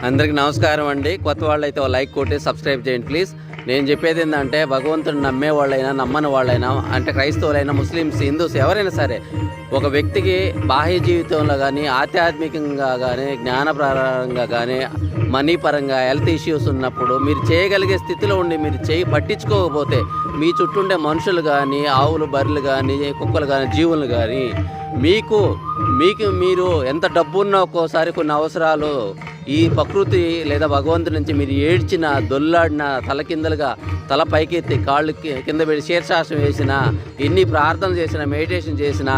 అందరికీ నమస్కారం అండి. కొత్త వాళ్ళు అయితే లైక్ కొట్టి సబ్స్క్రైబ్ చేయండి ప్లీజ్. నేను చెప్పేది ఏంటంటే, భగవంతుని నమ్మే వాళ్ళైనా నమ్మని వాళ్ళైనా, అంటే క్రైస్తవులైనా, ముస్లిమ్స్, హిందూస్ ఎవరైనా సరే, ఒక వ్యక్తికి బాహ్య జీవితంలో కానీ, ఆధ్యాత్మికంగా కానీ, జ్ఞానపరంగా కానీ, మనీ పరంగా, హెల్త్ ఇష్యూస్ ఉన్నప్పుడు మీరు చేయగలిగే స్థితిలో ఉండి మీరు పట్టించుకోకపోతే, మీ చుట్టూ ఉండే మనుషులు కానీ, ఆవులు, బర్రెలు కానీ, కుక్కలు కానీ, జీవులు కానీ, మీకు మీరు ఎంత డబ్బు ఉన్నా ఒక్కోసారి కొన్ని అవసరాలు ఈ ప్రకృతి లేదా భగవంతుడి నుంచి మీరు ఏడ్చిన, దొల్లాడిన, తలకిందలుగా తల పైకెత్తి కాళ్ళు కింద పెట్టి శీర్షాసనం వేసినా, ఎన్ని ప్రార్థనలు చేసినా, మెడిటేషన్ చేసినా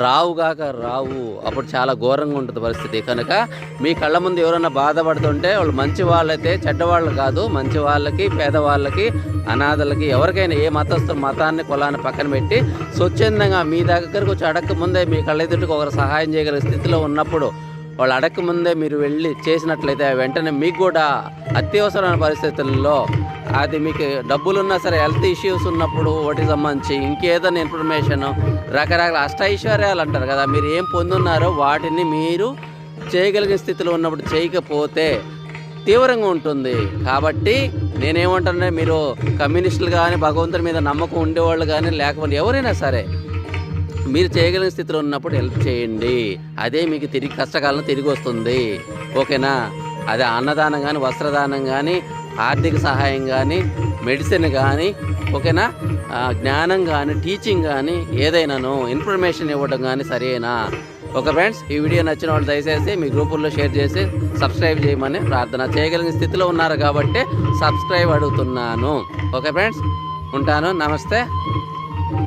రావుగాక రావు. అప్పుడు చాలా ఘోరంగా ఉంటుంది పరిస్థితి. కనుక మీ కళ్ళ ముందు ఎవరైనా బాధపడుతుంటే వాళ్ళు మంచి వాళ్ళైతే, చెడ్డవాళ్ళు కాదు, మంచి వాళ్ళకి, పేదవాళ్ళకి, అనాథలకి, ఎవరికైనా ఏ మతాన్ని కులాన్ని పక్కన పెట్టి స్వచ్ఛందంగా మీ దగ్గరకు వచ్చి అడక్క ముందే మీ కళ్ళెదుటికి ఒకరు సహాయం చేయగలిగే స్థితిలో ఉన్నప్పుడు, వాళ్ళు అడక్క ముందే మీరు వెళ్ళి చేసినట్లయితే వెంటనే మీకు కూడా అత్యవసరమైన పరిస్థితుల్లో, అది మీకు డబ్బులున్నా సరే, హెల్త్ ఇష్యూస్ ఉన్నప్పుడు వాటికి సంబంధించి ఇంకేదైనా ఇన్ఫర్మేషన్, రకరకాల అష్టైశ్వర్యాలు అంటారు కదా, మీరు ఏం పొందున్నారో వాటిని మీరు చేయగలిగిన స్థితిలో ఉన్నప్పుడు చేయకపోతే తీవ్రంగా ఉంటుంది. కాబట్టి నేనేమంటానంటే, మీరు కమ్యూనిస్టులు కానీ, భగవంతుని మీద నమ్మకం ఉండేవాళ్ళు కానీ, లేకపోతే ఎవరైనా సరే మీరు చేయగలిగిన స్థితిలో ఉన్నప్పుడు హెల్ప్ చేయండి. అదే మీకు కష్టకాలం తిరిగి వస్తుంది. ఓకేనా? అదే అన్నదానం కానీ, వస్త్రదానం కానీ, ఆర్థిక సహాయం కానీ, మెడిసిన్ కానీ, ఓకేనా, జ్ఞానం కానీ, టీచింగ్ కానీ, ఏదైనాను ఇన్ఫర్మేషన్ ఇవ్వడం కానీ సరేనా? ఓకే ఫ్రెండ్స్, ఈ వీడియో నచ్చిన వాళ్ళు దయచేసి మీ గ్రూపుల్లో షేర్ చేసి సబ్స్క్రైబ్ చేయమని ప్రార్థన. చేయగలిగిన స్థితిలో ఉన్నారు కాబట్టి సబ్స్క్రైబ్ అడుగుతున్నాను. ఓకే ఫ్రెండ్స్, ఉంటాను. నమస్తే.